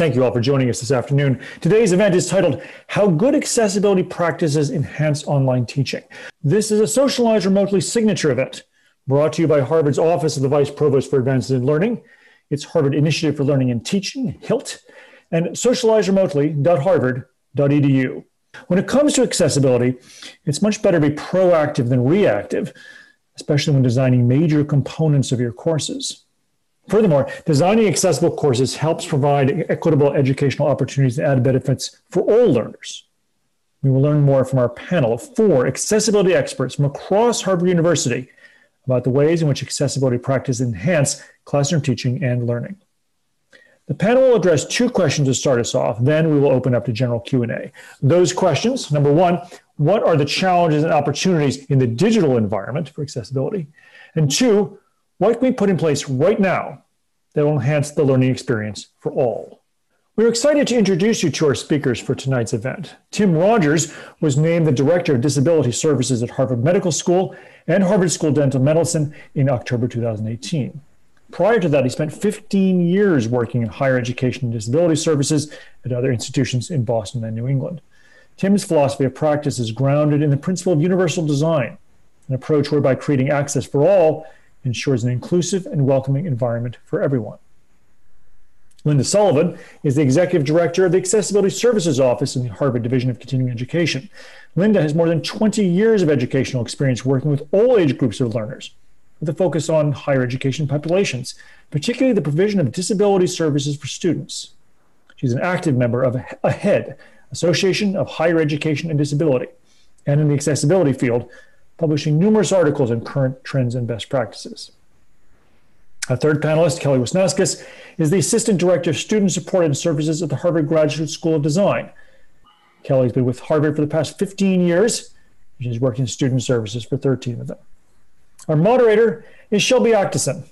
Thank you all for joining us this afternoon. Today's event is titled, How Good Accessibility Practices Enhance Online Teaching. This is a socialized remotely signature event brought to you by Harvard's Office of the Vice Provost for Advances in Learning. It's Harvard Initiative for Learning and Teaching, HILT, and socializeremotely.harvard.edu. When it comes to accessibility, it's much better to be proactive than reactive, especially when designing major components of your courses. Furthermore, designing accessible courses helps provide equitable educational opportunities and added benefits for all learners. We will learn more from our panel of 4 accessibility experts from across Harvard University about the ways in which accessibility practices enhance classroom teaching and learning. The panel will address 2 questions to start us off, then we will open up to general Q&A. Those questions, number 1, what are the challenges and opportunities in the digital environment for accessibility? And 2, what can we put in place right now that will enhance the learning experience for all? We're excited to introduce you to our speakers for tonight's event. Tim Rogers was named the Director of Disability Services at Harvard Medical School and Harvard School of Dental Medicine in October 2018. Prior to that, he spent 15 years working in higher education and disability services at other institutions in Boston and New England. Tim's philosophy of practice is grounded in the principle of universal design, an approach whereby creating access for all ensures an inclusive and welcoming environment for everyone. Linda Sullivan is the Executive Director of the Accessibility Services Office in the Harvard Division of Continuing Education. Linda has more than 20 years of educational experience working with all age groups of learners, with a focus on higher education populations, particularly the provision of disability services for students. She's an active member of AHEAD, Association of Higher Education and Disability, and in the accessibility field, publishing numerous articles on current trends and best practices. Our third panelist, Kelly Wisnauskas, is the Assistant Director of Student Support and Services at the Harvard Graduate School of Design. Kelly's been with Harvard for the past 15 years. She's worked in student services for 13 of them. Our moderator is Shelby Acteson.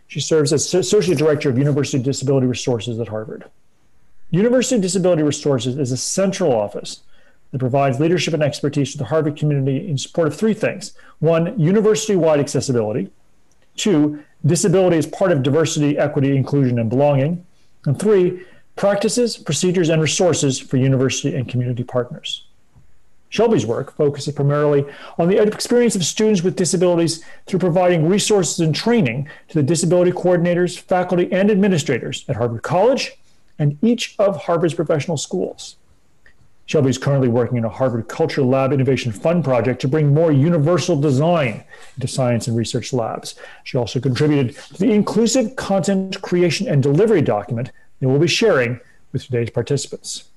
She serves as Associate Director of University Disability Resources at Harvard. University Disability Resources is a central office that provides leadership and expertise to the Harvard community in support of 3 things. 1, university-wide accessibility. 2, disability as part of diversity, equity, inclusion, and belonging. And 3, practices, procedures, and resources for university and community partners. Shelby's work focuses primarily on the experience of students with disabilities through providing resources and training to the disability coordinators, faculty, and administrators at Harvard College and each of Harvard's professional schools. Shelby is currently working in a Harvard Culture Lab Innovation Fund project to bring more universal design into science and research labs. She also contributed to the inclusive content creation and delivery document that we'll be sharing with today's participants.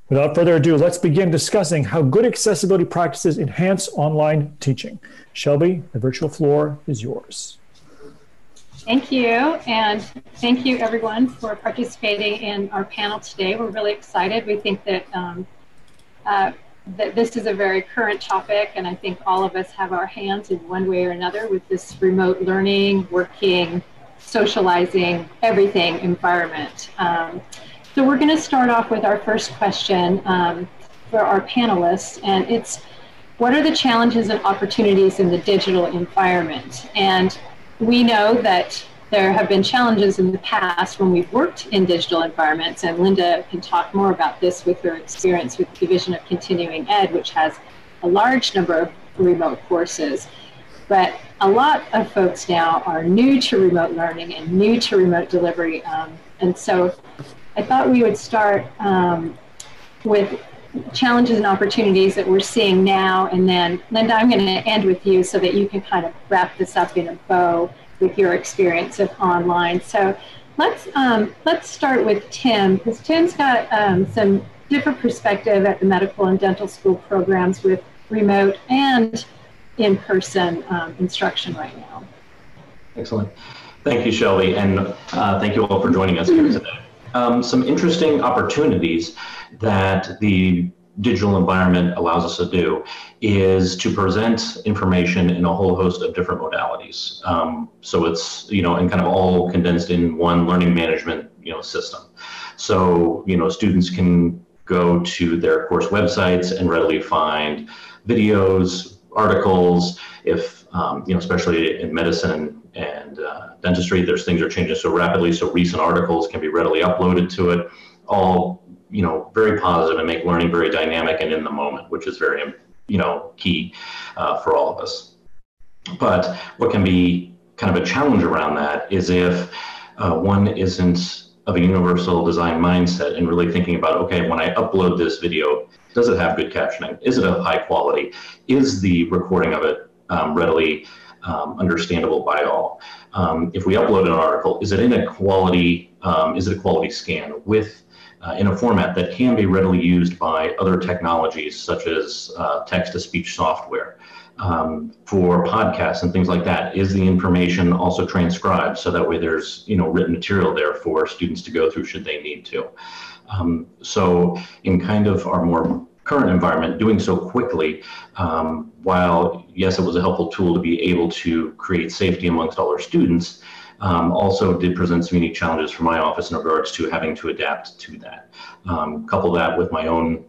Without further ado, let's begin discussing how good accessibility practices enhance online teaching. Shelby, the virtual floor is yours. Thank you, and thank you everyone for participating in our panel today. We're really excited. We think that that this is a very current topic, and I think all of us have our hands in one way or another with this remote learning, working, socializing, everything environment. So we're going to start off with our first question for our panelists, and it's, what are the challenges and opportunities in the digital environment? And we know that there have been challenges in the past when we've worked in digital environments, and Linda can talk more about this with her experience with the Division of Continuing Ed, which has a large number of remote courses. But a lot of folks now are new to remote learning and new to remote delivery. And so I thought we would start with challenges and opportunities that we're seeing now. And then, Linda, I'm going to end with you so that you can kind of wrap this up in a bow with your experience of online. So let's start with Tim, because Tim's got some different perspective at the medical and dental school programs with remote and in-person instruction right now. Excellent. Thank you, Shelby, and thank you all for joining us here today. Some interesting opportunities that the digital environment allows us to do is to present information in a whole host of different modalities. So it's, and kind of all condensed in one learning management, system. So, students can go to their course websites and readily find videos, articles, if, especially in medicine and dentistry, things are changing so rapidly, so recent articles can be readily uploaded to it. all, very positive and make learning very dynamic and in the moment, which is very, key for all of us. But what can be kind of a challenge around that is if one isn't of a universal design mindset and really thinking about, okay, when I upload this video, does it have good captioning? Is it of high quality? Is the recording of it readily understandable by all? If we upload an article, is it in a quality, is it a quality scan with in a format that can be readily used by other technologies such as text-to-speech software? For podcasts and things like that, is the information also transcribed so that way there's written material there for students to go through should they need to? So in kind of our more current environment, doing so quickly, while yes, it was a helpful tool to be able to create safety amongst all our students, also did present some unique challenges for my office in regards to having to adapt to that. Couple that with my own,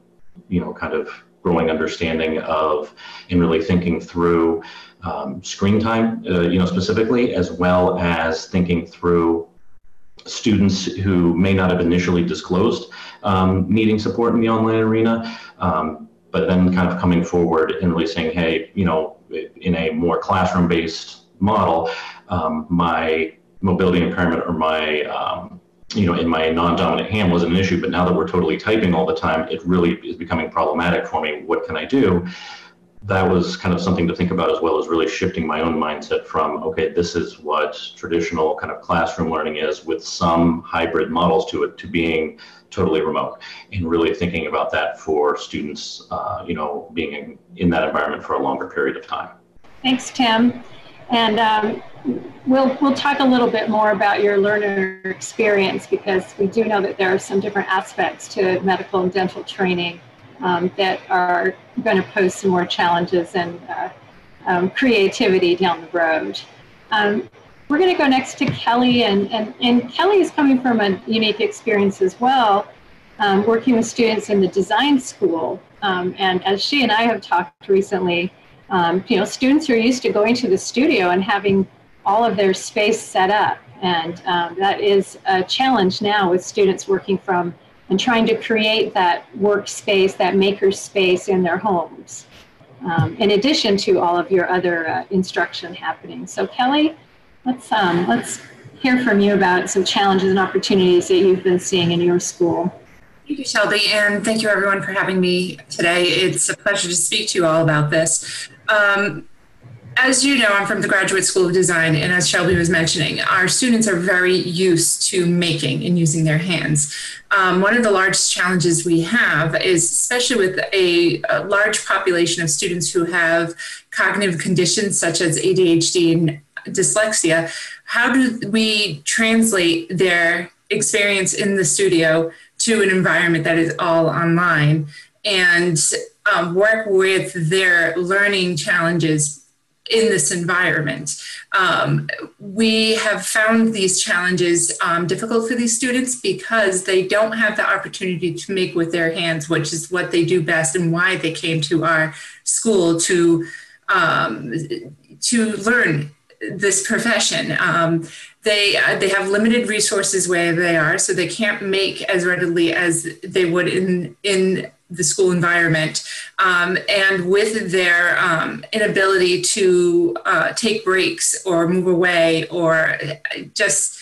kind of growing understanding of and really thinking through screen time, specifically, as well as thinking through students who may not have initially disclosed needing support in the online arena, but then kind of coming forward and really saying, hey, in a more classroom-based model, my mobility impairment or my in my non-dominant hand wasn't an issue, but now that we're totally typing all the time, it really is becoming problematic for me. What can I do? That was kind of something to think about, as well as really shifting my own mindset from, okay, this is what traditional kind of classroom learning is with some hybrid models to it, to being totally remote, and really thinking about that for students, being in that environment for a longer period of time. Thanks, Tim. And we'll talk a little bit more about your learner experience, because we do know that there are some different aspects to medical and dental training that are going to pose some more challenges and creativity down the road. We're going to go next to Kelly, and Kelly is coming from a unique experience as well, working with students in the design school. And as she and I have talked recently, students are used to going to the studio and having all of their space set up. And that is a challenge now with students working from and trying to create that workspace, that maker space in their homes, in addition to all of your other instruction happening. So Kelly, let's hear from you about some challenges and opportunities that you've been seeing in your school. Thank you, Shelby, and thank you everyone for having me today. It's a pleasure to speak to you all about this. As you know, I'm from the Graduate School of Design, and as Shelby was mentioning, our students are very used to making and using their hands. One of the largest challenges we have is, especially with a large population of students who have cognitive conditions such as ADHD and dyslexia, how do we translate their experience in the studio to an environment that is all online and work with their learning challenges in this environment? We have found these challenges difficult for these students because they don't have the opportunity to make with their hands, which is what they do best and why they came to our school to learn this profession. They have limited resources where they are, so they can't make as readily as they would in the school environment. And with their inability to take breaks or move away or just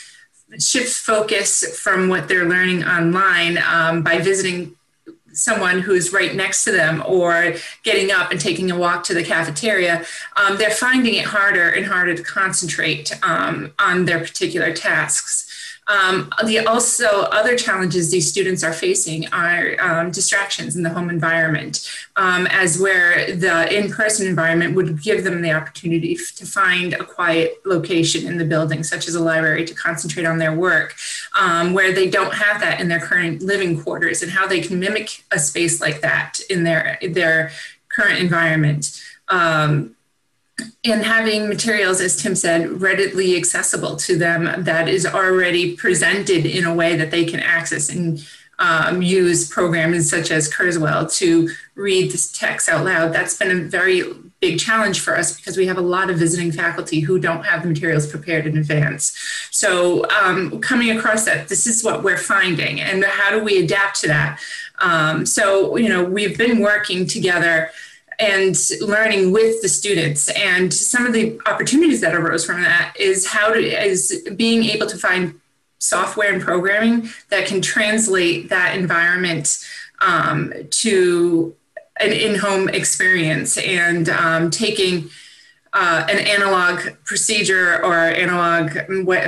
shift focus from what they're learning online by visiting someone who's right next to them or getting up and taking a walk to the cafeteria, they're finding it harder and harder to concentrate on their particular tasks. Other challenges these students are facing are distractions in the home environment, as where the in-person environment would give them the opportunity to find a quiet location in the building, such as a library, to concentrate on their work, where they don't have that in their current living quarters, and how they can mimic a space like that in their current environment. And having materials, as Tim said, readily accessible to them that is already presented in a way that they can access and use programs such as Kurzweil to read this text out loud. That's been a very big challenge for us because we have a lot of visiting faculty who don't have the materials prepared in advance. So coming across that, this is what we're finding, and how do we adapt to that? So, you know, we've been working together and learning with the students, and some of the opportunities that arose from that is being able to find software and programming that can translate that environment to an in-home experience, and taking an analog procedure or analog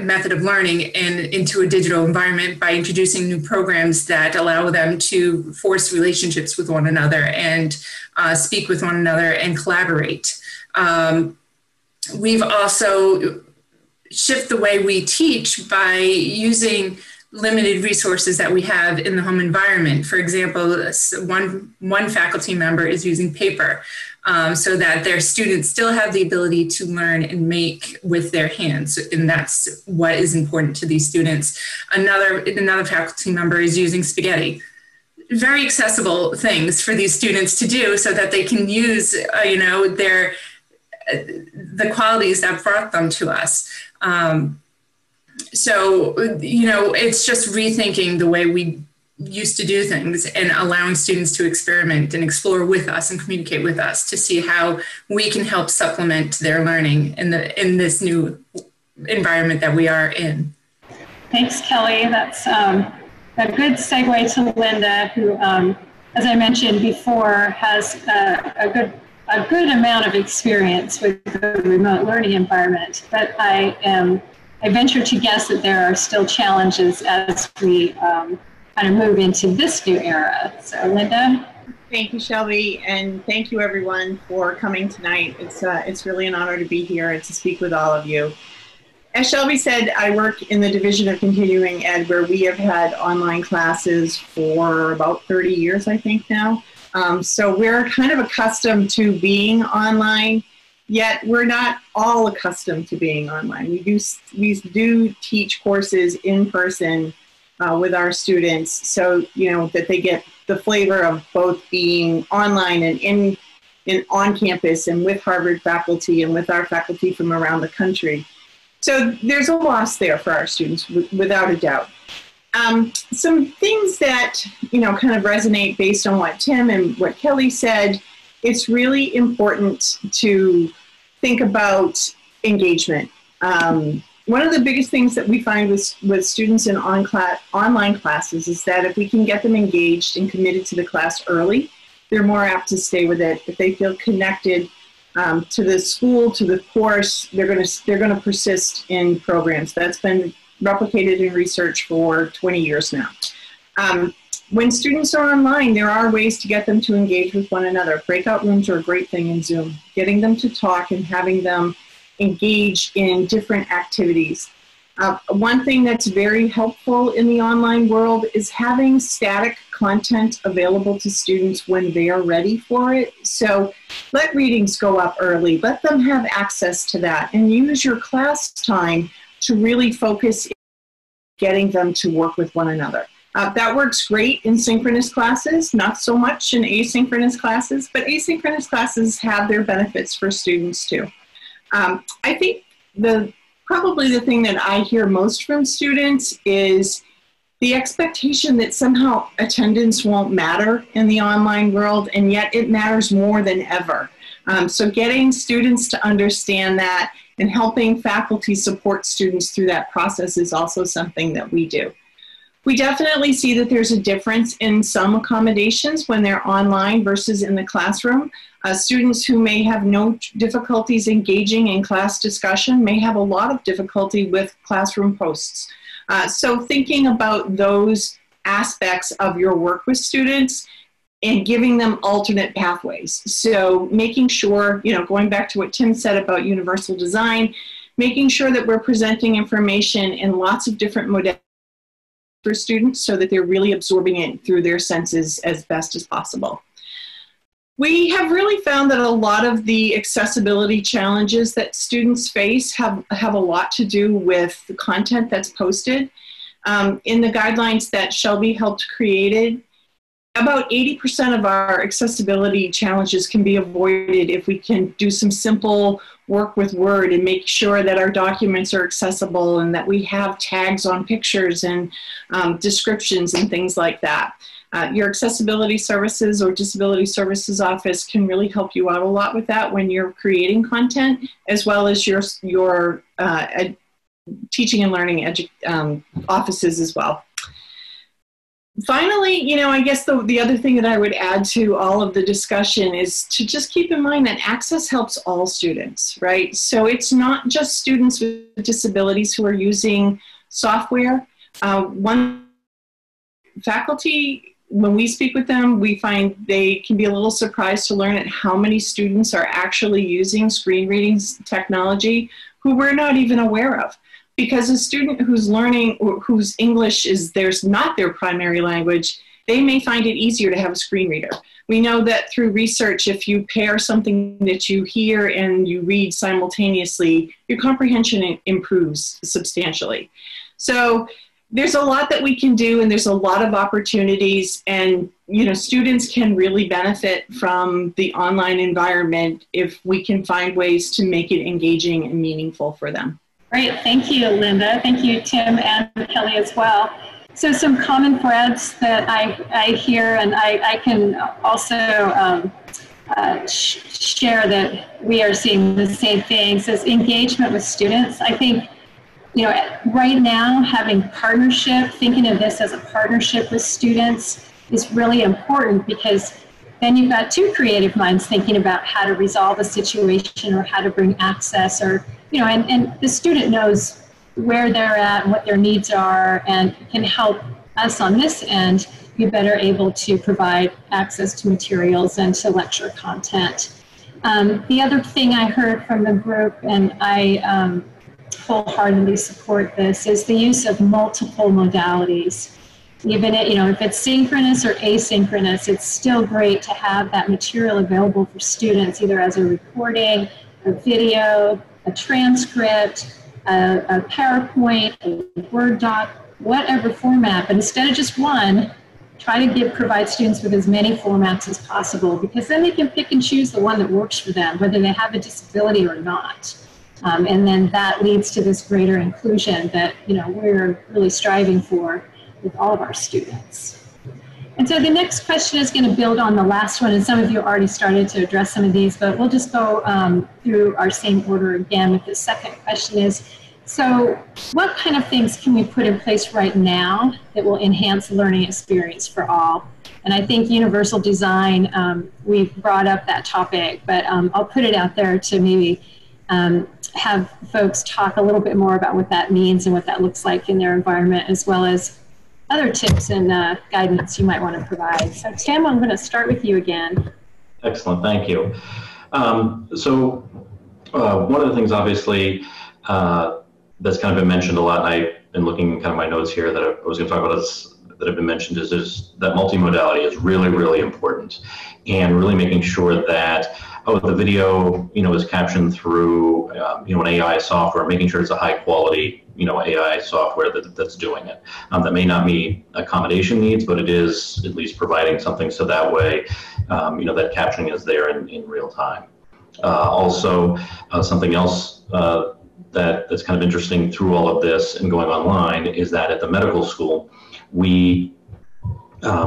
method of learning into a digital environment by introducing new programs that allow them to force relationships with one another and speak with one another and collaborate. We've also shifted the way we teach by using limited resources that we have in the home environment. For example, one faculty member is using paper so that their students still have the ability to learn and make with their hands, and that's what is important to these students. Another faculty member is using spaghetti. Very accessible things for these students to do so that they can use, you know, the qualities that brought them to us. So, you know, it's just rethinking the way we used to do things and allowing students to experiment and explore with us and communicate with us to see how we can help supplement their learning in this new environment that we are in. Thanks, Kelly. That's a good segue to Linda, who, as I mentioned before, has a good amount of experience with the remote learning environment, but I venture to guess that there are still challenges as we kind of move into this new era. So, Linda? Thank you, Shelby, and thank you, everyone, for coming tonight. It's really an honor to be here and to speak with all of you. As Shelby said, I work in the Division of Continuing Ed, where we have had online classes for about 30 years, I think now. So we're kind of accustomed to being online, yet we're not all accustomed to being online. We do teach courses in person with our students, so you know that they get the flavor of both being online and in on campus and with Harvard faculty and with our faculty from around the country. So there's a loss there for our students, without a doubt. Some things that, you know, kind of resonate based on what Tim and what Kelly said. It's really important to think about engagement. One of the biggest things that we find with students in online classes is that if we can get them engaged and committed to the class early, they're more apt to stay with it. If they feel connected to the school, to the course, they're going to persist in programs. That's been replicated in research for 20 years now. When students are online, there are ways to get them to engage with one another. Breakout rooms are a great thing in Zoom. Getting them to talk and having them engage in different activities. One thing that's very helpful in the online world is having static content available to students when they are ready for it. So let readings go up early. Let them have access to that, and use your class time to really focus in getting them to work with one another. That works great in synchronous classes, not so much in asynchronous classes, but asynchronous classes have their benefits for students too. I think probably the thing that I hear most from students is the expectation that somehow attendance won't matter in the online world, and yet it matters more than ever. So getting students to understand that and helping faculty support students through that process is also something that we do. We definitely see that there's a difference in some accommodations when they're online versus in the classroom. Students who may have no difficulties engaging in class discussion may have a lot of difficulty with classroom posts. So thinking about those aspects of your work with students and giving them alternate pathways. So making sure, you know, going back to what Tim said about universal design, making sure that we're presenting information in lots of different modalities for students so that they're really absorbing it through their senses as best as possible. We have really found that a lot of the accessibility challenges that students face have a lot to do with the content that's posted. In the guidelines that Shelby helped create, about 80% of our accessibility challenges can be avoided if we can do some simple work with Word and make sure that our documents are accessible and that we have tags on pictures and descriptions and things like that. Your accessibility services or disability services office can really help you out a lot with that when you're creating content, as well as your teaching and learning offices as well. Finally, you know, I guess the other thing that I would add to all of the discussion is to just keep in mind that access helps all students, right? So it's not just students with disabilities who are using software. One faculty, when we speak with them, we find they can be a little surprised to learn at how many students are actually using screen reading technology who we're not even aware of. Because a student who's learning, whose English is not their primary language, they may find it easier to have a screen reader. We know that through research, if you pair something that you hear and you read simultaneously, your comprehension improves substantially. So there's a lot that we can do, and there's a lot of opportunities, and you know, students can really benefit from the online environment if we can find ways to make it engaging and meaningful for them. Great, thank you, Linda. Thank you, Tim and Kelly as well. So some common threads that I hear, and I can also share that we are seeing the same things as engagement with students. I think, you know, right now having partnership, thinking of this as a partnership with students is really important, because then you've got two creative minds thinking about how to resolve a situation or how to bring access, or, you know, and the student knows where they're at and what their needs are, and can help us on this end be better able to provide access to materials and to lecture content. The other thing I heard from the group, and I wholeheartedly support this, is the use of multiple modalities. Even you know, if it's synchronous or asynchronous, it's still great to have that material available for students, either as a recording, a video, a transcript, a PowerPoint, a Word doc, whatever format. But instead of just one, try to provide students with as many formats as possible, because then they can pick and choose the one that works for them, whether they have a disability or not. And then that leads to this greater inclusion that, you know, we're really striving for with all of our students. And so the next question is going to build on the last one, and some of you already started to address some of these, but we'll just go through our same order again with the second question is, so what kind of things can we put in place right now that will enhance the learning experience for all? And I think universal design, we've brought up that topic, but I'll put it out there to maybe have folks talk a little bit more about what that means and what that looks like in their environment, as well as other tips and guidance you might want to provide. So Tim, I'm going to start with you again. Excellent, thank you. So one of the things obviously that's kind of been mentioned a lot, and I've been looking in kind of my notes here that I was going to talk about that have been mentioned, is that multimodality is really, really important, and really making sure that the video, you know, is captioned through, you know, an AI software, making sure it's a high quality, you know, AI software that's doing it. That may not meet accommodation needs, but it is at least providing something so that way, you know, that captioning is there in real time. Also, something else that's kind of interesting through all of this and going online is that at the medical school, we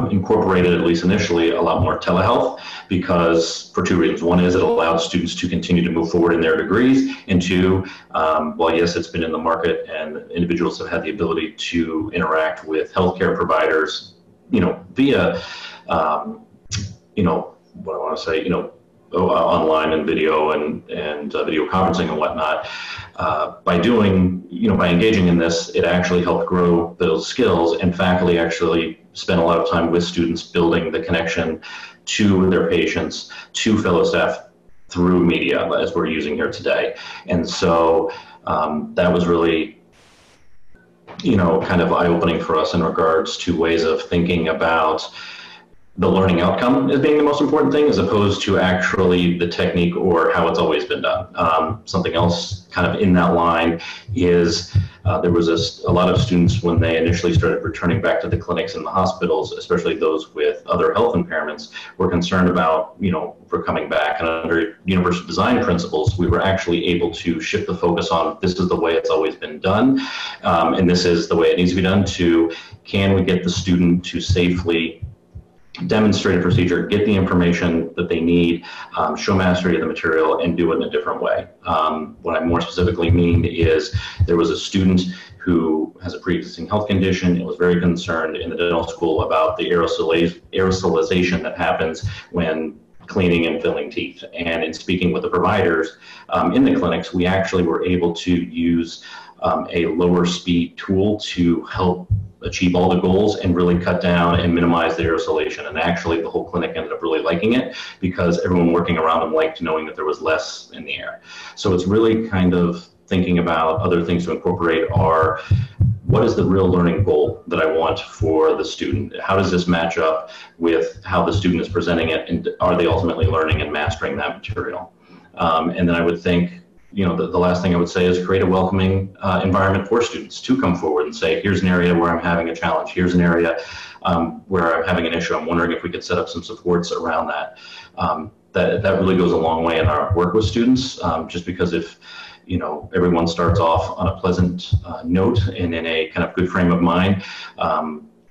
incorporated, at least initially, a lot more telehealth, because for two reasons. One is it allowed students to continue to move forward in their degrees, and two, while yes, it's been in the market and individuals have had the ability to interact with healthcare providers, you know, via, you know, what I want to say, you know, online and video and video conferencing and whatnot. By doing, you know, by engaging in this, it actually helped grow those skills, and faculty actually spent a lot of time with students building the connection to their patients, to fellow staff through media, as we're using here today. And so that was really, you know, kind of eye-opening for us in regards to ways of thinking about the learning outcome as being the most important thing, as opposed to actually the technique or how it's always been done. Something else kind of in that line is there was a lot of students when they initially started returning back to the clinics and the hospitals, especially those with other health impairments, were concerned about, for coming back. And under universal design principles, we were actually able to shift the focus on this is the way it's always been done, and this is the way it needs to be done, to can we get the student to safely demonstrate a procedure, get the information that they need, show mastery of the material, and do it in a different way. What I more specifically mean is there was a student who has a pre-existing health condition and was very concerned in the dental school about the aerosolization that happens when cleaning and filling teeth. And in speaking with the providers in the clinics, we actually were able to use a lower speed tool to help achieve all the goals and really cut down and minimize the aerosolation. And actually the whole clinic ended up really liking it because everyone working around them liked knowing that there was less in the air. So it's really kind of thinking about other things to incorporate are, what is the real learning goal that I want for the student? How does this match up with how the student is presenting it? And are they ultimately learning and mastering that material? And then I would think, the last thing I would say is create a welcoming environment for students to come forward and say, here's an area where I'm having a challenge. Here's an area where I'm having an issue. I'm wondering if we could set up some supports around that. That really goes a long way in our work with students, just because if everyone starts off on a pleasant note and in a kind of good frame of mind,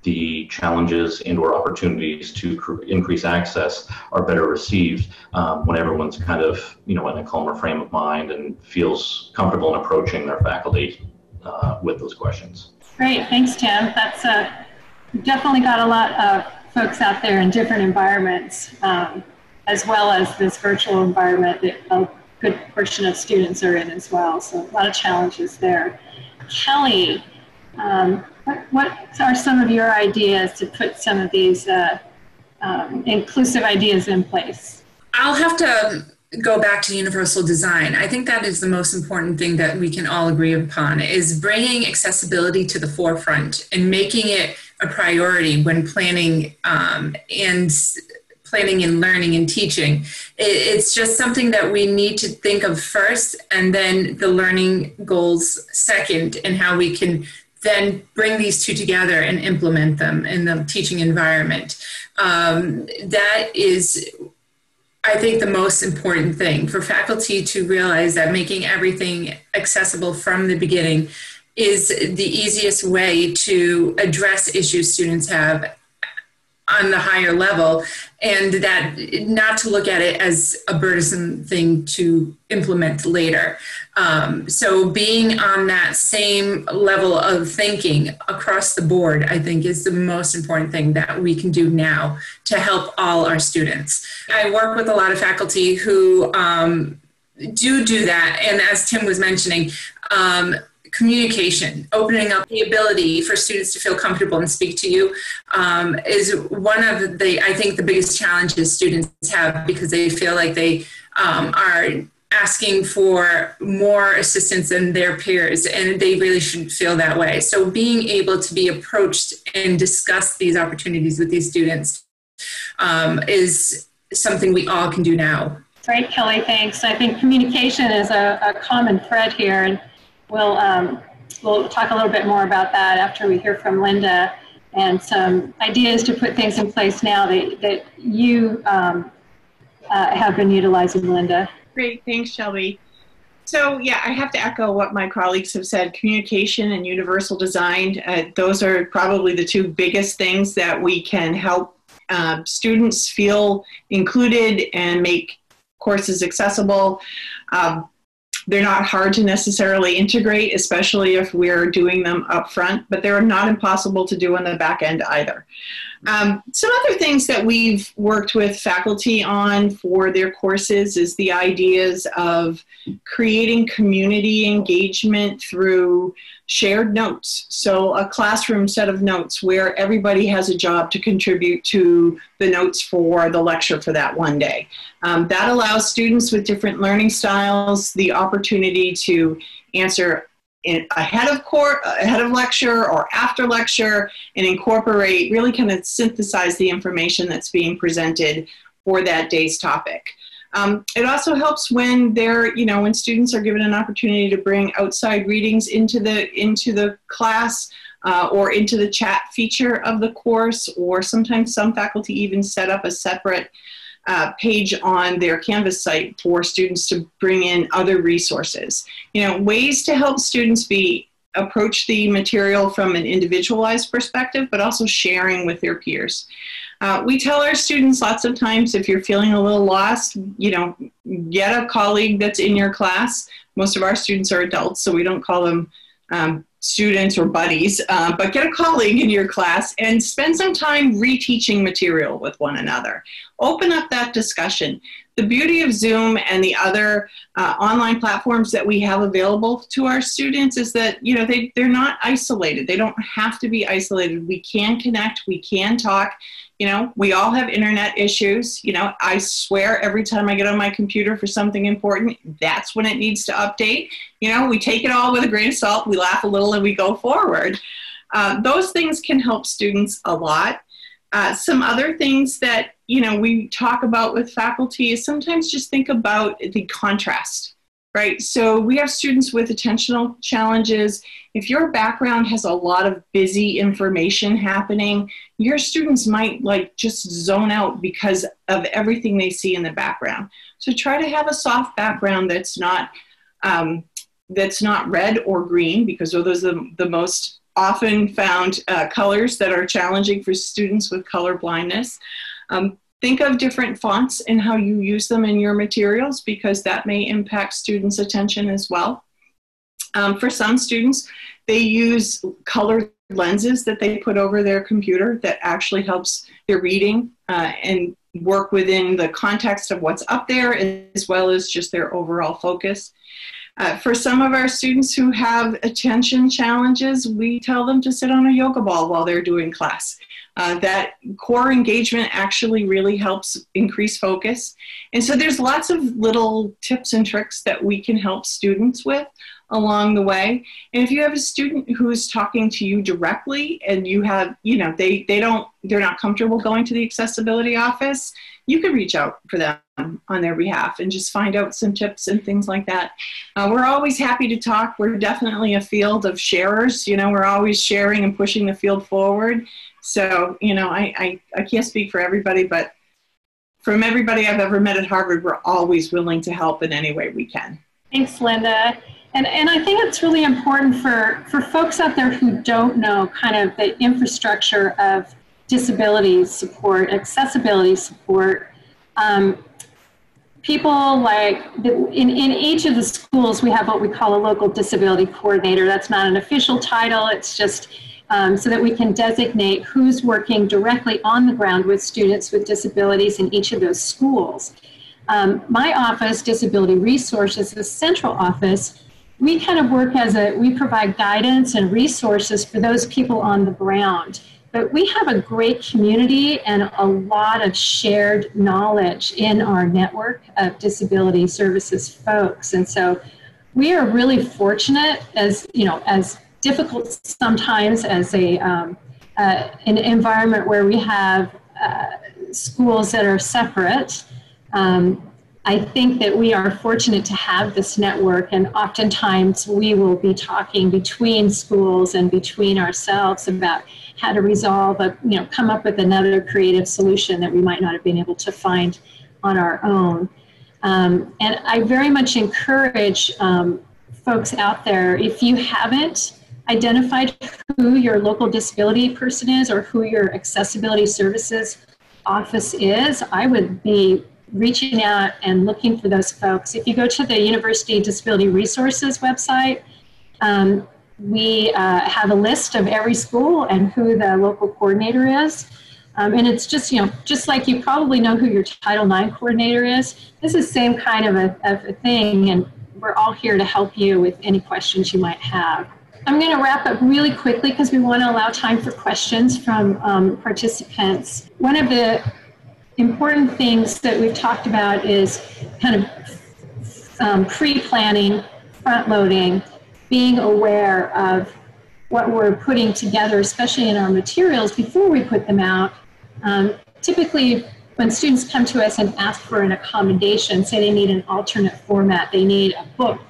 the challenges and or opportunities to increase access are better received when everyone's kind of, in a calmer frame of mind and feels comfortable in approaching their faculty with those questions. Great, thanks, Tim. That's definitely got a lot of folks out there in different environments, as well as this virtual environment that a good portion of students are in as well. So a lot of challenges there. Kelly, what are some of your ideas to put some of these inclusive ideas in place? I'll have to go back to universal design. I think that is the most important thing that we can all agree upon, is bringing accessibility to the forefront and making it a priority when planning and learning and teaching. It's just something that we need to think of first, and then the learning goals second, and how we can then bring these two together and implement them in the teaching environment. That is, I think, the most important thing for faculty to realize, that making everything accessible from the beginning is the easiest way to address issues students have on the higher level, and that not to look at it as a burdensome thing to implement later. So being on that same level of thinking across the board, I think, is the most important thing that we can do now to help all our students. I work with a lot of faculty who do that, and as Tim was mentioning, communication, opening up the ability for students to feel comfortable and speak to you is one of the, I think, the biggest challenges students have, because they feel like they are asking for more assistance than their peers, and they really shouldn't feel that way. So being able to be approached and discuss these opportunities with these students is something we all can do now. Great, Kelly, thanks. I think communication is a common thread here, and we'll talk a little bit more about that after we hear from Linda, and some ideas to put things in place now that you have been utilizing, Linda. Great, thanks, Shelby. So yeah, I have to echo what my colleagues have said. Communication and universal design, those are probably the two biggest things that we can help students feel included and make courses accessible. They're not hard to necessarily integrate, especially if we're doing them up front, but they're not impossible to do on the back end either. Some other things that we've worked with faculty on for their courses is the ideas of creating community engagement through shared notes. So a classroom set of notes where everybody has a job to contribute to the notes for the lecture for that one day. That allows students with different learning styles the opportunity to answer ahead of lecture or after lecture, and incorporate, really kind of synthesize the information that's being presented for that day's topic. It also helps when when students are given an opportunity to bring outside readings into the class or into the chat feature of the course, or sometimes some faculty even set up a separate page on their Canvas site for students to bring in other resources. Ways to help students approach the material from an individualized perspective, but also sharing with their peers. We tell our students lots of times, if you're feeling a little lost, get a colleague that's in your class. Most of our students are adults, so we don't call them students or buddies, but get a colleague in your class and spend some time reteaching material with one another. Open up that discussion. The beauty of Zoom and the other online platforms that we have available to our students is that, they're not isolated. They don't have to be isolated. We can connect, we can talk. We all have internet issues. I swear every time I get on my computer for something important, that's when it needs to update. We take it all with a grain of salt, we laugh a little, and we go forward. Those things can help students a lot. Some other things that, we talk about with faculty is sometimes just think about the contrast, right? So we have students with attentional challenges. If your background has a lot of busy information happening, your students might just zone out because of everything they see in the background. So try to have a soft background that's not red or green, because those are the most often found colors that are challenging for students with color blindness. Think of different fonts and how you use them in your materials, because that may impact students' attention as well. For some students, they use colored lenses that they put over their computer that actually helps their reading and work within the context of what's up there, as well as just their overall focus. For some of our students who have attention challenges, we tell them to sit on a yoga ball while they're doing class. That core engagement actually really helps increase focus. And so there's lots of little tips and tricks that we can help students with along the way. And if you have a student who's talking to you directly and you have, they're not comfortable going to the accessibility office, you can reach out for them on their behalf and just find out some tips and things like that. We're always happy to talk. We're definitely a field of sharers. We're always sharing and pushing the field forward. So, I can't speak for everybody, but from everybody I've ever met at Harvard, we're always willing to help in any way we can. Thanks, Linda. And I think it's really important for folks out there who don't know kind of the infrastructure of disability support, accessibility support. People in each of the schools, we have what we call a local disability coordinator. That's not an official title. It's just so that we can designate who's working directly on the ground with students with disabilities in each of those schools. My office, Disability Resources, the central office, we kind of work we provide guidance and resources for those people on the ground. But we have a great community and a lot of shared knowledge in our network of disability services folks. And so we are really fortunate, as difficult sometimes as an environment where we have schools that are separate. I think that we are fortunate to have this network, and oftentimes we will be talking between schools and between ourselves about how to resolve, come up with another creative solution that we might not have been able to find on our own. And I very much encourage folks out there, if you haven't identified who your local disability person is or who your accessibility services office is, I would be reaching out and looking for those folks. If you go to the University Disability Resources website, we have a list of every school and who the local coordinator is. And it's just, just like you probably know who your Title IX coordinator is, this is the same kind of a thing, and we're all here to help you with any questions you might have. I'm going to wrap up really quickly because we want to allow time for questions from participants. One of the important things that we've talked about is kind of pre-planning, front-loading, being aware of what we're putting together, especially in our materials before we put them out. Typically, when students come to us and ask for an accommodation, say they need an alternate format, they need a book,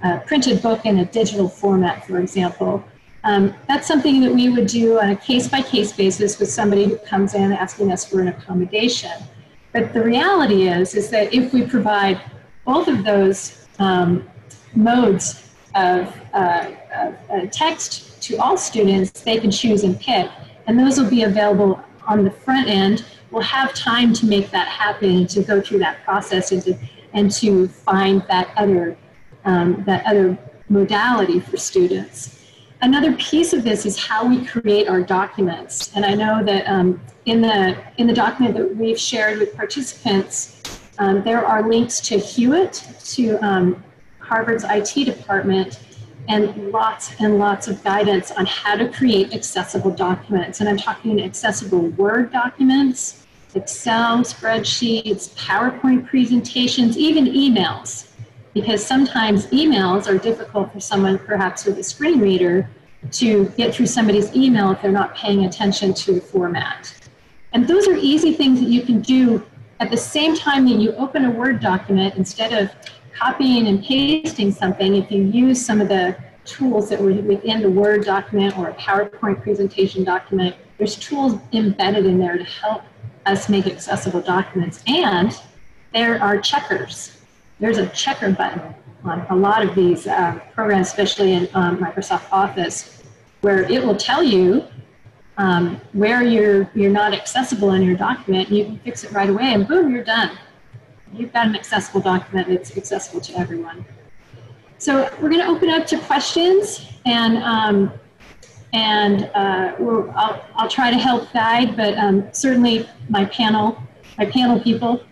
a printed book in a digital format, for example. That's something that we would do on a case-by-case basis with somebody who comes in asking us for an accommodation. But the reality is that if we provide both of those modes of text to all students, they can choose and pick, and those will be available on the front end. We'll have time to make that happen, to go through that process, and to find that other modality for students. Another piece of this is how we create our documents. And I know that in the document that we've shared with participants, there are links to Hewitt, to Harvard's IT department, and lots of guidance on how to create accessible documents. And I'm talking accessible Word documents, Excel spreadsheets, PowerPoint presentations, even emails. Because sometimes emails are difficult for someone perhaps with a screen reader to get through somebody's email if they're not paying attention to the format. And those are easy things that you can do at the same time that you open a Word document. Instead of copying and pasting something, if you use some of the tools that were within the Word document or a PowerPoint presentation document, there's tools embedded in there to help us make accessible documents. And there are checkers. There's a checker button on a lot of these programs, especially in Microsoft Office, where it will tell you where you're not accessible in your document. You can fix it right away, and boom, you're done. You've got an accessible document that's accessible to everyone. So we're going to open up to questions, and I'll try to help guide, but certainly my panel people.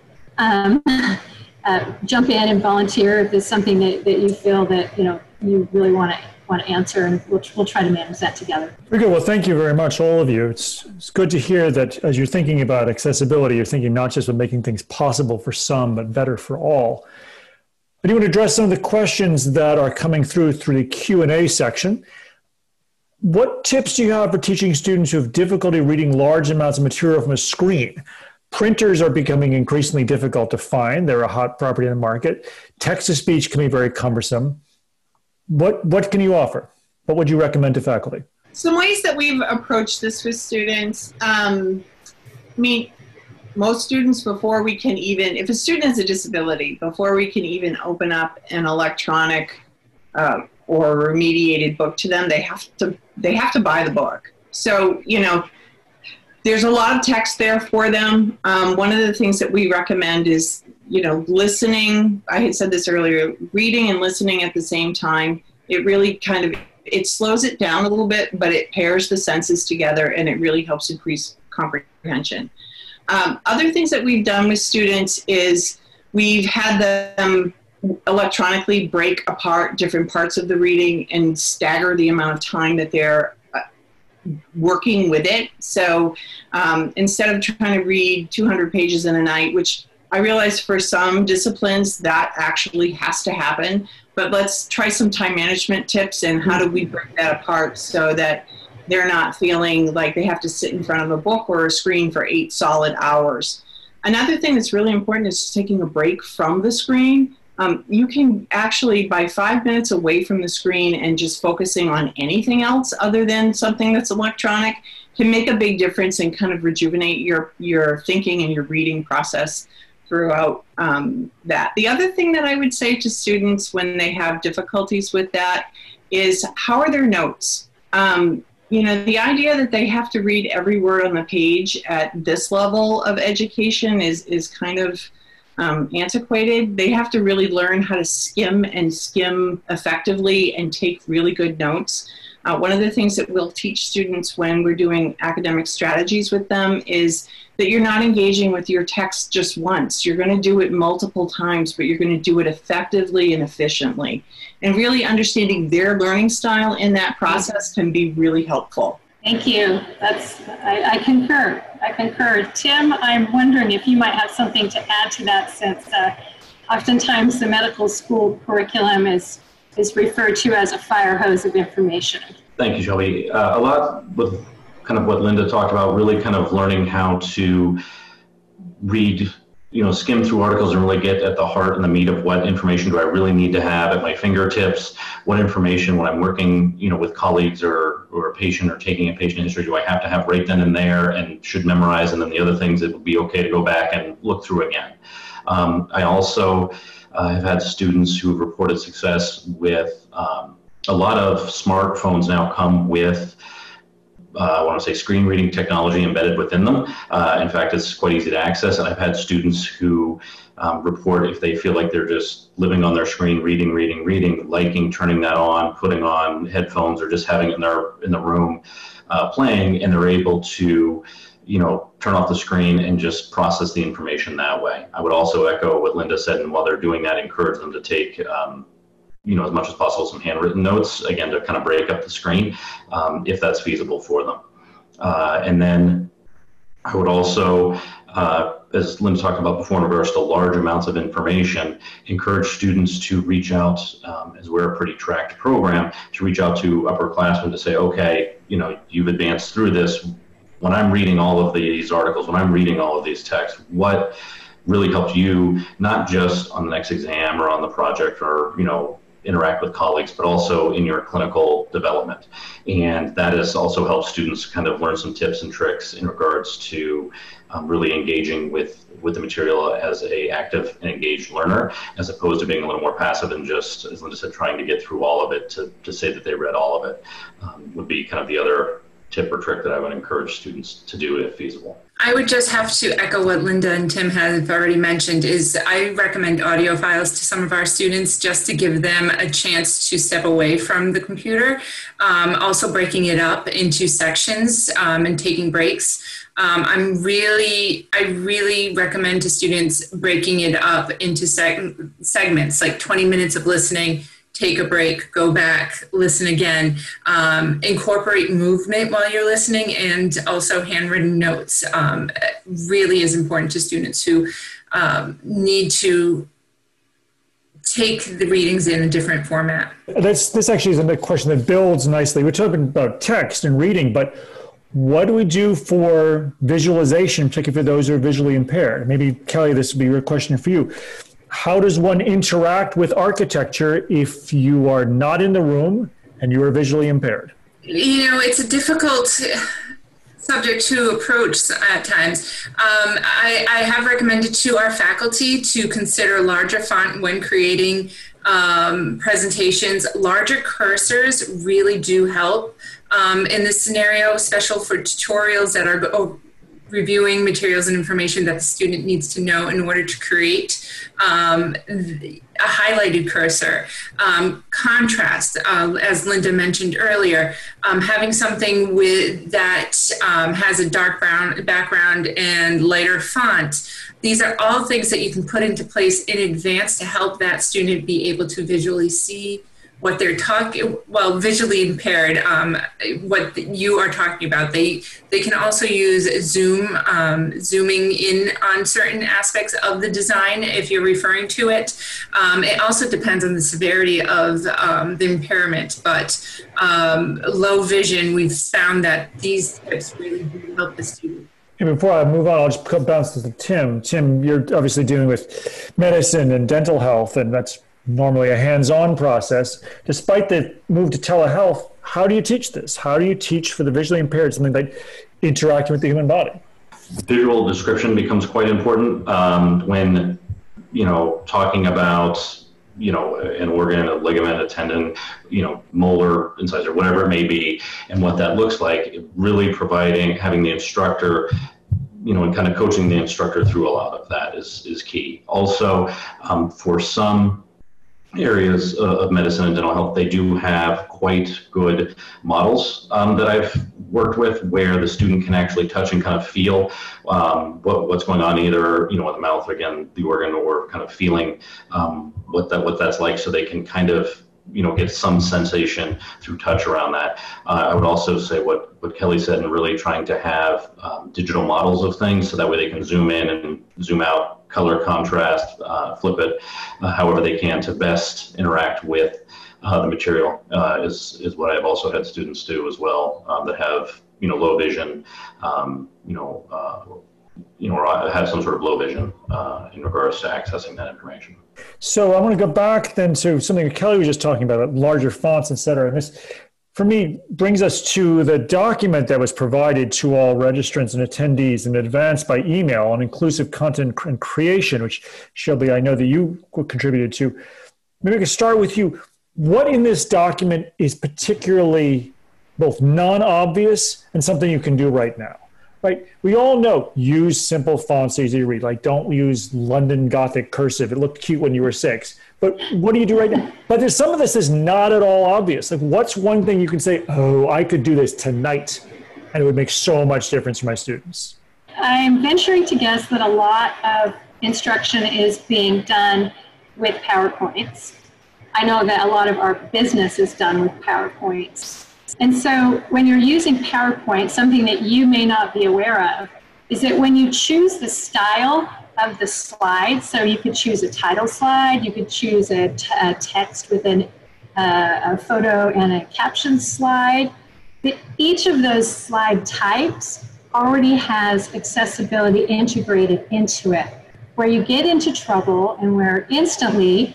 Jump in and volunteer if there's something that you feel that you really want to answer, and we'll try to manage that together. Very good. Well, thank you very much, all of you. It's good to hear that as you're thinking about accessibility, you're thinking not just of making things possible for some, but better for all. I do want to address some of the questions that are coming through the Q&A section. What tips do you have for teaching students who have difficulty reading large amounts of material from a screen? Printers are becoming increasingly difficult to find. They're a hot property in the market. Text-to-speech can be very cumbersome. What can you offer? What would you recommend to faculty? Some ways that we've approached this with students, most students, before we can even, if a student has a disability, before we can even open up an electronic or remediated book to them, they have to buy the book. So, there's a lot of text there for them. One of the things that we recommend is, listening. I had said this earlier, reading and listening at the same time. It really it slows it down a little bit, but it pairs the senses together, and it really helps increase comprehension. Other things that we've done with students is we've had them electronically break apart different parts of the reading and stagger the amount of time that they're working with it. So instead of trying to read 200 pages in a night, which I realize for some disciplines that actually has to happen, but let's try some time management tips and how do we break that apart so that they're not feeling like they have to sit in front of a book or a screen for 8 solid hours. Another thing that's really important is taking a break from the screen. You can actually, by 5 minutes away from the screen and just focusing on anything else other than something that's electronic, can make a big difference and kind of rejuvenate your thinking and your reading process throughout that. The other thing that I would say to students when they have difficulties with that is, how are their notes? The idea that they have to read every word on the page at this level of education is kind of antiquated. They have to really learn how to skim effectively and take really good notes. One of the things that we'll teach students when we're doing academic strategies with them is that you're not engaging with your text just once. You're going to do it multiple times, but you're going to do it effectively and efficiently. And really understanding their learning style in that process can be really helpful. Thank you. I concur. I concur. Tim, I'm wondering if you might have something to add to that, since oftentimes the medical school curriculum is is referred to as a fire hose of information. Thank you, Shelby. A lot with kind of what Linda talked about, really kind of learning how to read, skim through articles and really get at the heart and the meat of what information do I really need to have at my fingertips, what information when I'm working, with colleagues or a patient or taking a patient history do I have to have right then and there and should memorize, and then the other things it would be okay to go back and look through again. I also have had students who have reported success with a lot of smartphones now come with I want to say screen reading technology embedded within them. In fact, it's quite easy to access. And I've had students who report if they feel like they're just living on their screen, reading, liking turning that on, putting on headphones, or just having it in the room playing, and they're able to, turn off the screen and just process the information that way. I would also echo what Linda said, and while they're doing that, encourage them to take as much as possible, some handwritten notes, again, to kind of break up the screen, if that's feasible for them. And then I would also, as Linda talked about before, in regards to large amounts of information, encourage students to reach out, as we're a pretty tracked program, to reach out to upperclassmen to say, okay, you've advanced through this. When I'm reading all of these articles, when I'm reading all of these texts, what really helped you, not just on the next exam or on the project or, interact with colleagues, but also in your clinical development. And that has also helped students kind of learn some tips and tricks in regards to really engaging with the material as a active and engaged learner, as opposed to being a little more passive and just, as Linda said, trying to get through all of it to say that they read all of it, would be kind of the other tip or trick that I would encourage students to do if feasible. I would just have to echo what Linda and Tim have already mentioned. Is I recommend audio files to some of our students just to give them a chance to step away from the computer. Also breaking it up into sections and taking breaks. I really recommend to students breaking it up into segments, like 20 minutes of listening, take a break, go back, listen again, incorporate movement while you're listening, and also handwritten notes really is important to students who need to take the readings in a different format. This actually is a question that builds nicely. We're talking about text and reading, but what do we do for visualization, particularly for those who are visually impaired? Maybe, Kelly, this would be a question for you. How does one interact with architecture if you are not in the room and you are visually impaired? It's a difficult subject to approach at times. I have recommended to our faculty to consider larger font when creating presentations. Larger cursors really do help in this scenario, especially for tutorials that are reviewing materials and information that the student needs to know in order to create a highlighted cursor. Contrast, as Linda mentioned earlier, having something that has a dark brown background and lighter font. These are all things that you can put into place in advance to help that student be able to visually see what they're visually impaired, what you are talking about. They can also use zooming in on certain aspects of the design if you're referring to it. It also depends on the severity of the impairment, but low vision, we've found that these tips really do help the student. And before I move on, I'll just bounce to Tim. Tim, you're obviously dealing with medicine and dental health, and that's normally a hands-on process. Despite the move to telehealth, how do you teach this? How do you teach for the visually impaired something like interacting with the human body? Visual description becomes quite important when, talking about, an organ, a ligament, a tendon, molar incisor, whatever it may be, and what that looks like, really having the instructor, and kind of coaching the instructor through a lot of that is key. Also, for some areas of medicine and dental health, they do have quite good models that I've worked with where the student can actually touch and kind of feel what's going on, either with the mouth, again, the organ, or kind of feeling what that's like, so they can kind of get some sensation through touch around that. I would also say what Kelly said, and really trying to have digital models of things, so that way they can zoom in and zoom out, color contrast, flip it, however they can to best interact with the material is what I've also had students do as well, that have, low vision, or have some sort of low vision in regards to accessing that information. So I want to go back then to something Kelly was just talking about, larger fonts, et cetera. And this, for me, brings us to the document that was provided to all registrants and attendees in advance by email on inclusive content and creation, which, Shelby, I know that you contributed to. Maybe I can start with you. What in this document is particularly both non-obvious and something you can do right now? Right? We all know, use simple fonts easy to read. Like, don't use London Gothic cursive. It looked cute when you were 6. But what do you do right now? But there's some of this is not at all obvious. Like, what's one thing you can say, oh, I could do this tonight, and it would make so much difference for my students? I'm venturing to guess that a lot of instruction is being done with PowerPoints. I know that a lot of our business is done with PowerPoints. And so when you're using PowerPoint, something that you may not be aware of is that when you choose the style of the slide, so you could choose a title slide, you could choose a text with a photo and a caption slide, that each of those slide types already has accessibility integrated into it. Where you get into trouble and where instantly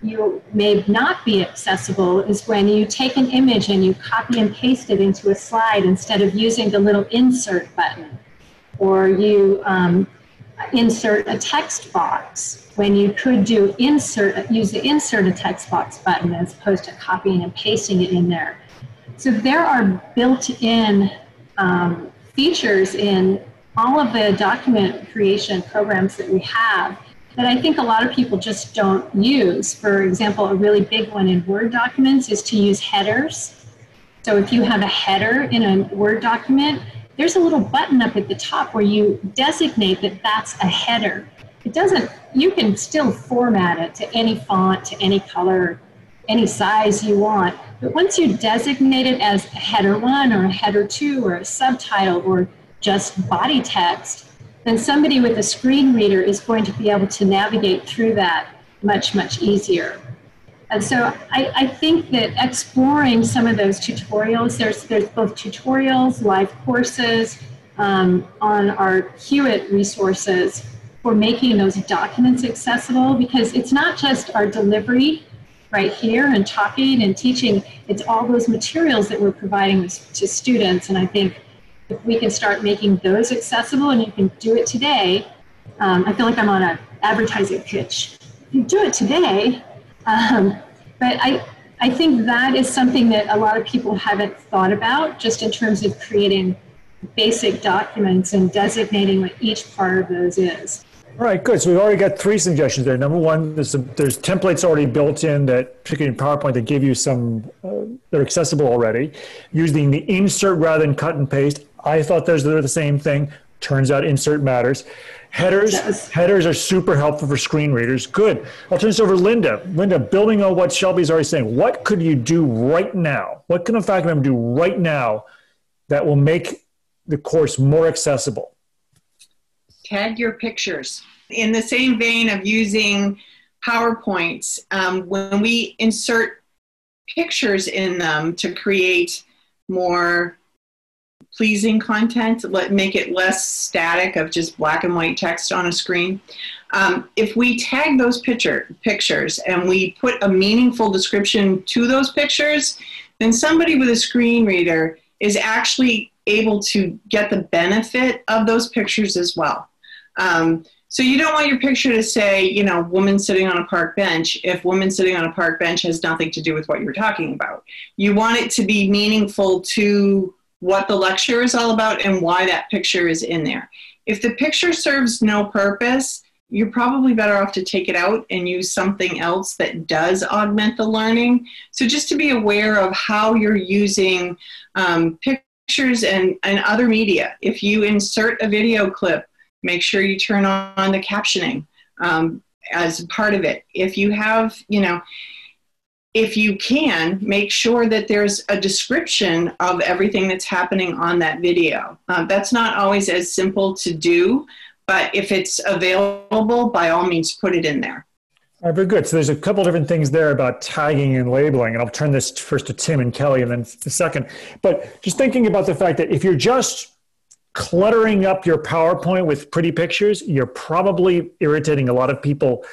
you may not be accessible is when you take an image and you copy and paste it into a slide instead of using the little insert button, or you insert a text box when you could use the insert a text box button as opposed to copying and pasting it in there. So there are built-in features in all of the document creation programs that we have that I think a lot of people just don't use. For example, a really big one in Word documents is to use headers. So if you have a header in a Word document, there's a little button up at the top where you designate that that's a header. It doesn't, you can still format it to any font, to any color, any size you want. But once you designate it as a header 1 or a header 2 or a subtitle or just body text, then somebody with a screen reader is going to be able to navigate through that much, much easier. And so I think that exploring some of those tutorials, there's both tutorials, live courses on our Hewitt resources for making those documents accessible, because it's not just our delivery right here and talking and teaching, it's all those materials that we're providing to students. And I think if we can start making those accessible, and you can do it today, I feel like I'm on an advertising pitch. You do it today, but I think that is something that a lot of people haven't thought about, just in terms of creating basic documents and designating what each part of those is. All right, good. So we've already got 3 suggestions there. Number 1, there's templates already built in that, particularly in PowerPoint, that give you some, they're accessible already. Using the insert rather than cut and paste. I thought those were the same thing. Turns out insert matters. Headers are super helpful for screen readers. Good. I'll turn this over to Linda. Linda, building on what Shelby's already saying, what could you do right now? What can a faculty member do right now that will make the course more accessible? Tag your pictures. In the same vein of using PowerPoints, when we insert pictures in them to create more pleasing content, make it less static of just black and white text on a screen. If we tag those pictures and we put a meaningful description to those pictures, then somebody with a screen reader is actually able to get the benefit of those pictures as well. So you don't want your picture to say, woman sitting on a park bench, if woman sitting on a park bench has nothing to do with what you're talking about. You want it to be meaningful to what the lecture is all about and why that picture is in there. If the picture serves no purpose, you're probably better off to take it out and use something else that does augment the learning. So just to be aware of how you're using pictures and other media. If you insert a video clip, make sure you turn on the captioning as part of it. If you have, if you can, make sure that there's a description of everything that's happening on that video. That's not always as simple to do, but if it's available, by all means, put it in there. All right, very good. So there's a couple different things there about tagging and labeling, and I'll turn this first to Tim and Kelly and then a second. But just thinking about the fact that if you're just cluttering up your PowerPoint with pretty pictures, you're probably irritating a lot of people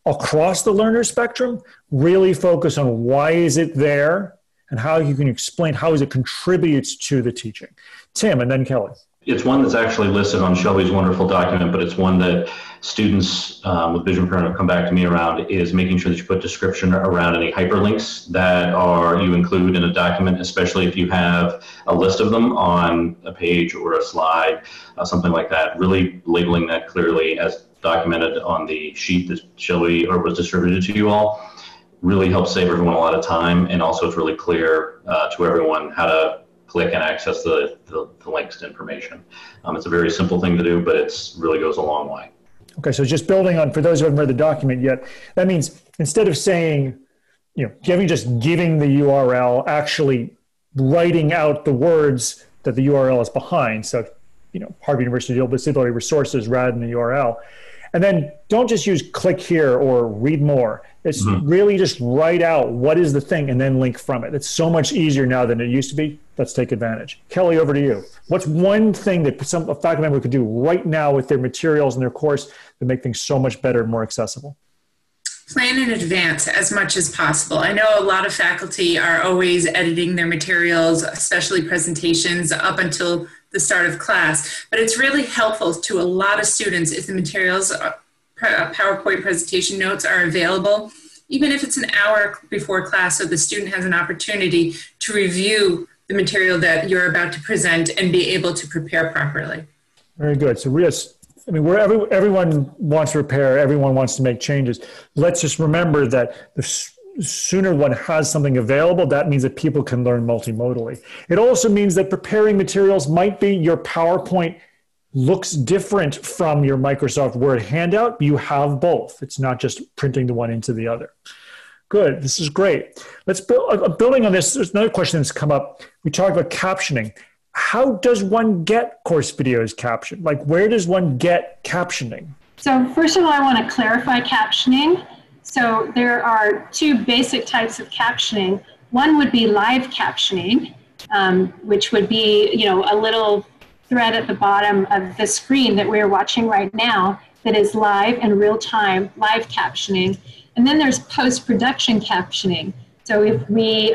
across the learner spectrum. Really focus on why is it there and how you can explain how it contributes to the teaching. Tim, and then Kelly. It's one that's actually listed on Shelby's wonderful document, but it's one that students with vision impairment come back to me around, is making sure that you put description around any hyperlinks that you include in a document, especially if you have a list of them on a page or a slide, something like that. Really labeling that clearly as documented on the sheet that Shelby was distributed to you all really helps save everyone a lot of time, and also it's really clear to everyone how to click and access the links to information. It's a very simple thing to do, but it really goes a long way. Okay, so just building on, for those who haven't read the document yet, that means instead of saying, just giving the URL, actually writing out the words that the URL is behind. So, Harvard University Disability Resources rather than the URL. And then don't just use click here or read more. It's really just write out what is the thing and then link from it. It's so much easier now than it used to be. Let's take advantage. Kelly, over to you. What's one thing that a faculty member could do right now with their materials and their course to make things so much better and more accessible? Plan in advance as much as possible. I know a lot of faculty are always editing their materials, especially presentations, up until the start of class, but it's really helpful to a lot of students if the materials, PowerPoint presentation notes are available, even if it's an hour before class, so the student has an opportunity to review the material that you're about to present and be able to prepare properly. Very good. So everyone wants to repair, everyone wants to make changes. Let's just remember that the sooner one has something available, that means that people can learn multimodally. It also means that preparing materials might be your PowerPoint looks different from your Microsoft Word handout. You have both. It's not just printing the one into the other. Good. This is great. Let's building on this. There's another question that's come up. We talked about captioning. How does one get course videos captioned? Like, where does one get captioning? So first of all, I want to clarify captioning. So there are two basic types of captioning. One would be live captioning, which would be, a little thread at the bottom of the screen that we're watching right now that is live and real-time live captioning. And then there's post-production captioning. So if we,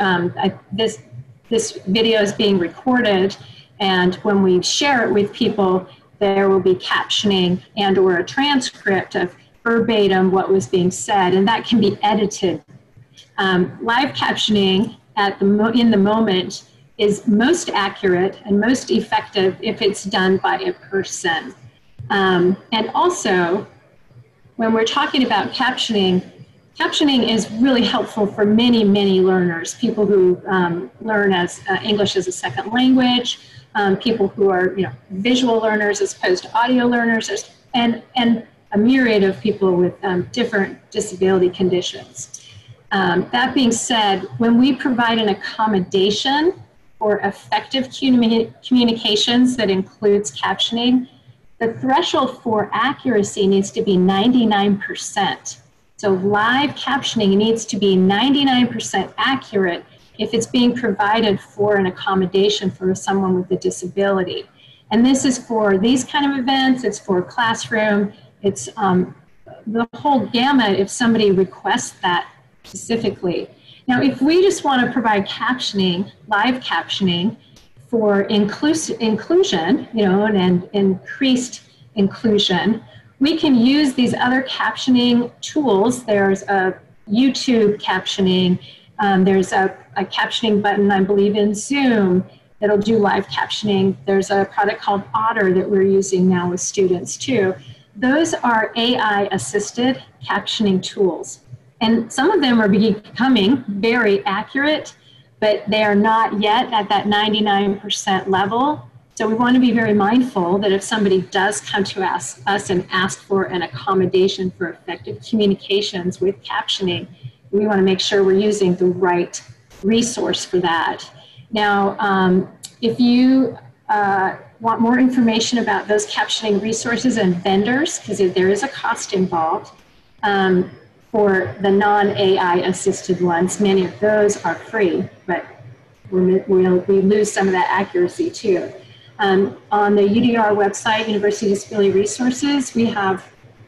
this video is being recorded, and when we share it with people, there will be captioning and or a transcript of verbatim what was being said, and that can be edited. Live captioning in the moment is most accurate and most effective if it's done by a person. And also, when we're talking about captioning is really helpful for many, many learners, people who learn as English as a second language, people who are visual learners as opposed to audio learners, and a myriad of people with different disability conditions. That being said, when we provide an accommodation for effective communications that includes captioning, the threshold for accuracy needs to be 99%. So live captioning needs to be 99% accurate if it's being provided for an accommodation for someone with a disability. And this is for these kind of events, it's for classroom, it's the whole gamut if somebody requests that specifically. Now, if we just want to provide captioning, live captioning for inclusion, and increased inclusion, we can use these other captioning tools. There's a YouTube captioning. There's a captioning button, I believe, in Zoom that'll do live captioning. There's a product called Otter that we're using now with students too. Those are AI-assisted captioning tools. And some of them are becoming very accurate, but they are not yet at that 99% level. So we want to be very mindful that if somebody does come to us and ask for an accommodation for effective communications with captioning, we want to make sure we're using the right resource for that. Now, if you want more information about those captioning resources and vendors, because there is a cost involved, for the non-AI assisted ones. Many of those are free, but we lose some of that accuracy too. On the UDR website, University Disability Resources, we have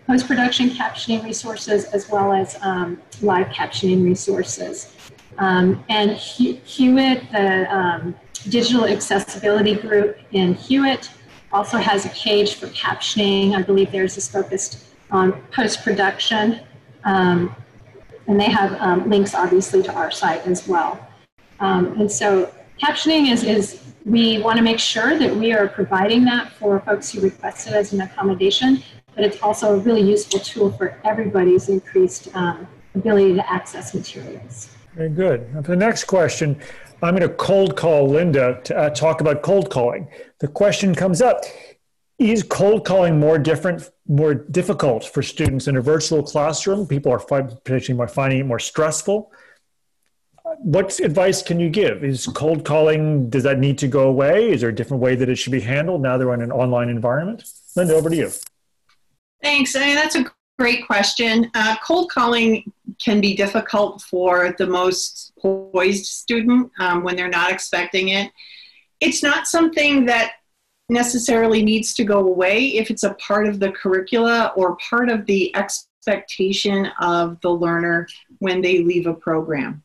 post-production captioning resources as well as live captioning resources. And Hewitt, the digital accessibility group in Hewitt, also has a page for captioning. I believe theirs is focused on post-production. And they have links, obviously, to our site as well. And so captioning is we want to make sure that we are providing that for folks who request it as an accommodation, but it's also a really useful tool for everybody's increased ability to access materials. Very good. Now for the next question, I'm going to cold call Linda to talk about cold calling. The question comes up, is cold calling more difficult for students in a virtual classroom? People are potentially finding it more stressful. What advice can you give? Is cold calling, does that need to go away? Is there a different way that it should be handled now they're in an online environment? Linda, over to you. Thanks. I mean, that's a great question. Cold calling can be difficult for the most poised student when they're not expecting it. It's not something that necessarily needs to go away if it's a part of the curricula or part of the expectation of the learner when they leave a program.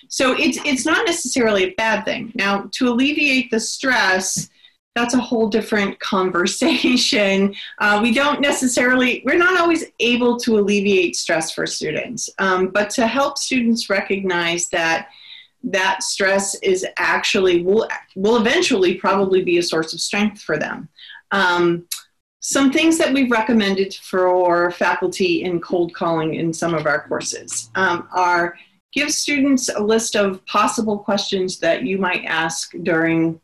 So it's not necessarily a bad thing. Now, to alleviate the stress, that's a whole different conversation. We're not always able to alleviate stress for students, but to help students recognize that stress is actually, will eventually probably be a source of strength for them. Some things that we've recommended for faculty in cold calling in some of our courses are give students a list of possible questions that you might ask during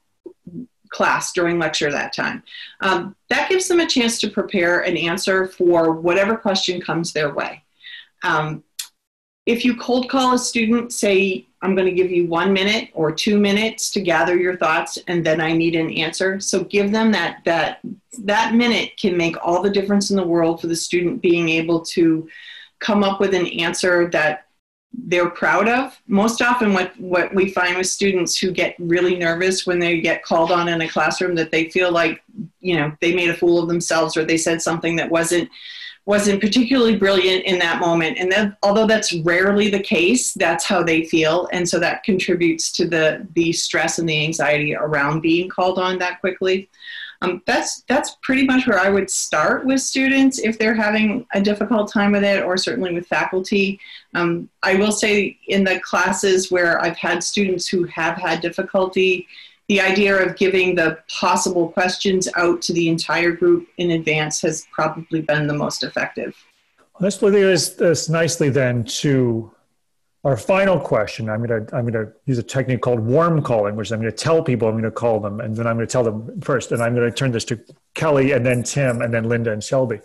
class, during lecture that time. That gives them a chance to prepare an answer for whatever question comes their way. If you cold call a student, say, I'm going to give you 1 minute or 2 minutes to gather your thoughts, and then I need an answer. So give them that minute can make all the difference in the world for the student being able to come up with an answer that they're proud of. Most often what we find with students who get really nervous when they get called on in a classroom, that they feel like, they made a fool of themselves or they said something that wasn't particularly brilliant in that moment. And then, although that's rarely the case, that's how they feel. And so that contributes to the stress and the anxiety around being called on that quickly. That's pretty much where I would start with students if they're having a difficult time with it, or certainly with faculty. I will say in the classes where I've had students who have had difficulty, the idea of giving the possible questions out to the entire group in advance has probably been the most effective. Let's lead this nicely then to our final question. I'm going to use a technique called warm calling, which I'm going to tell people I'm going to call them, and then I'm going to tell them first, and I'm going to turn this to Kelly, and then Tim, and then Linda and Shelby.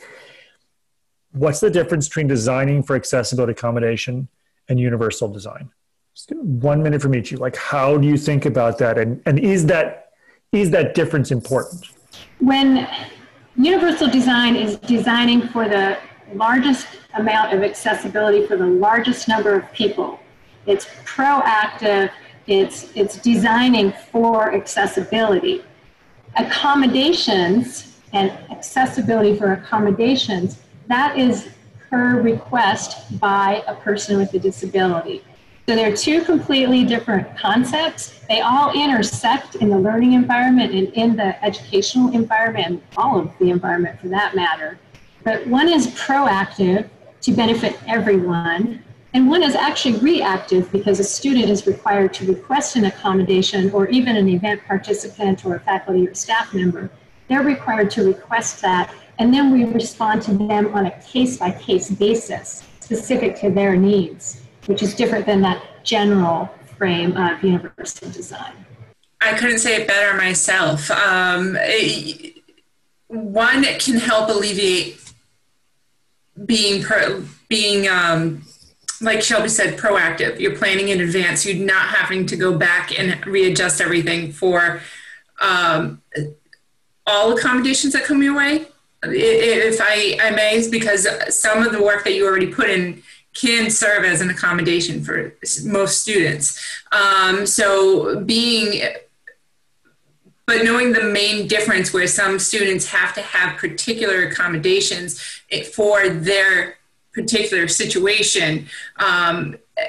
What's the difference between designing for accessibility accommodation and universal design? Just 1 minute from each of you. Like, how do you think about that, and is that difference important? When universal design is designing for the largest amount of accessibility for the largest number of people, it's proactive, it's designing for accessibility. Accommodations and accessibility for accommodations, that is per request by a person with a disability. So they're two completely different concepts. They all intersect in the learning environment and in the educational environment, and all of the environment for that matter. But one is proactive to benefit everyone, and one is actually reactive because a student is required to request an accommodation, or even an event participant or a faculty or staff member. They're required to request that, and then we respond to them on a case-by-case basis, specific to their needs, which is different than that general frame of universal design. I couldn't say it better myself. One can help alleviate being like Shelby said, proactive. You're planning in advance. You're not having to go back and readjust everything for all accommodations that come your way. if I may, is because some of the work that you already put in can serve as an accommodation for most students. But knowing the main difference where some students have to have particular accommodations for their particular situation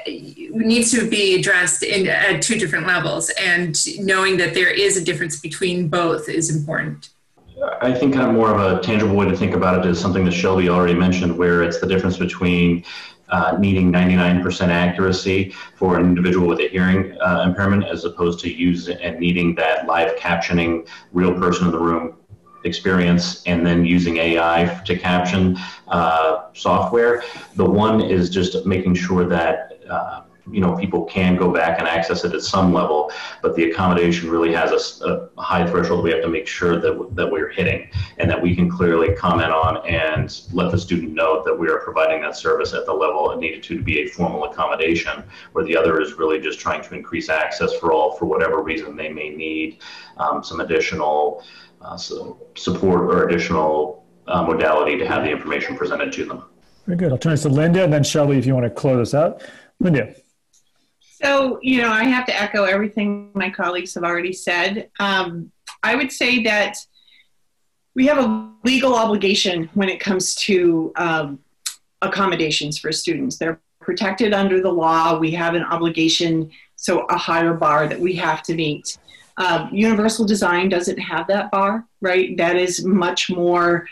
needs to be addressed at two different levels. And knowing that there is a difference between both is important. I think kind of more of a tangible way to think about it is something that Shelby already mentioned, where it's the difference between needing 99% accuracy for an individual with a hearing impairment as opposed to needing that live captioning, real person in the room experience, and then using AI to caption software. The one is just making sure that people can go back and access it at some level, but the accommodation really has a high threshold we have to make sure that we're hitting, and that we can clearly comment on and let the student know that we are providing that service at the level it needed to be a formal accommodation, where the other is really just trying to increase access for all, for whatever reason they may need some additional support or additional modality to have the information presented to them. Very good. I'll turn this to Linda, and then Shelby, if you want to close us out. Linda. So, I have to echo everything my colleagues have already said. I would say that we have a legal obligation when it comes to accommodations for students. They're protected under the law. We have an obligation, so a higher bar that we have to meet. Universal design doesn't have that bar, right? That is much more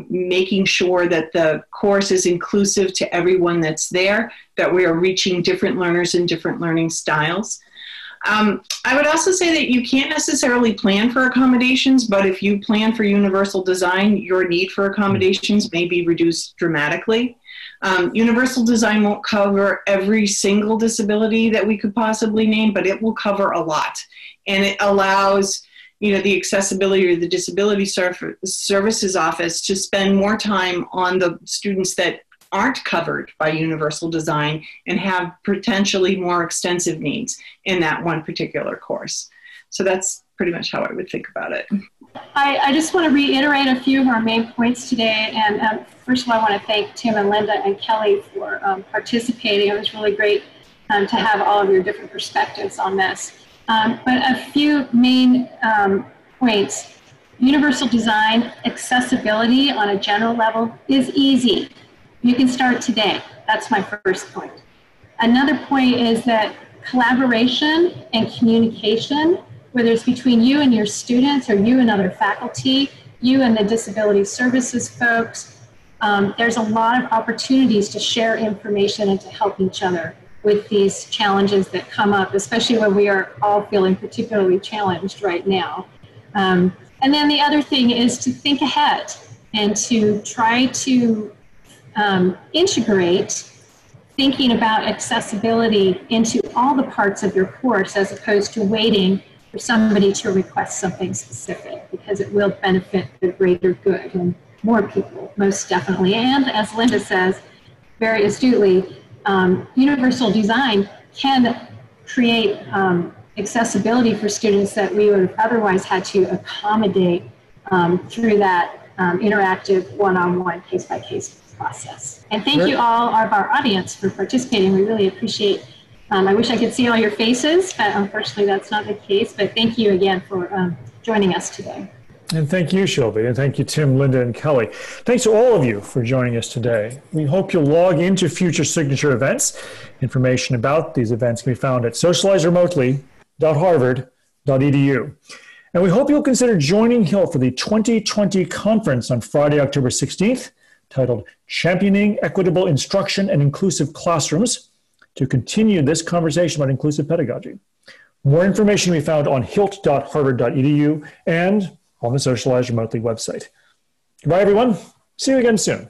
making sure that the course is inclusive to everyone that's there, that we are reaching different learners and different learning styles. I would also say that you can't necessarily plan for accommodations, but if you plan for universal design, your need for accommodations may be reduced dramatically. Universal design won't cover every single disability that we could possibly name, but it will cover a lot. And it allows, the accessibility or the disability services office to spend more time on the students that aren't covered by universal design and have potentially more extensive needs in that one particular course. So that's pretty much how I would think about it. I just want to reiterate a few of our main points today. And first of all, I want to thank Tim and Linda and Kelly for participating. It was really great to have all of your different perspectives on this. But a few main points. Universal design, accessibility on a general level is easy. You can start today. That's my first point. Another point is that collaboration and communication, whether it's between you and your students or you and other faculty, you and the disability services folks, there's a lot of opportunities to share information and to help each other with these challenges that come up, especially when we are all feeling particularly challenged right now. And then the other thing is to think ahead and to try to integrate thinking about accessibility into all the parts of your course, as opposed to waiting for somebody to request something specific, because it will benefit the greater good and more people, most definitely. And as Linda says very astutely, universal design can create accessibility for students that we would have otherwise had to accommodate through that interactive one-on-one case-by-case process. And thank you all of our audience for participating. We really appreciate. I wish I could see all your faces, but unfortunately that's not the case. But thank you again for joining us today. And thank you, Shelby, and thank you, Tim, Linda, and Kelly. Thanks to all of you for joining us today. We hope you'll log into future signature events. Information about these events can be found at socializeremotely.harvard.edu. And we hope you'll consider joining HILT for the 2020 conference on Friday, October 16th, titled Championing Equitable Instruction and Inclusive Classrooms, to continue this conversation about inclusive pedagogy. More information can be found on hilt.harvard.edu and on the Socialize Remotely website. Goodbye, everyone. See you again soon.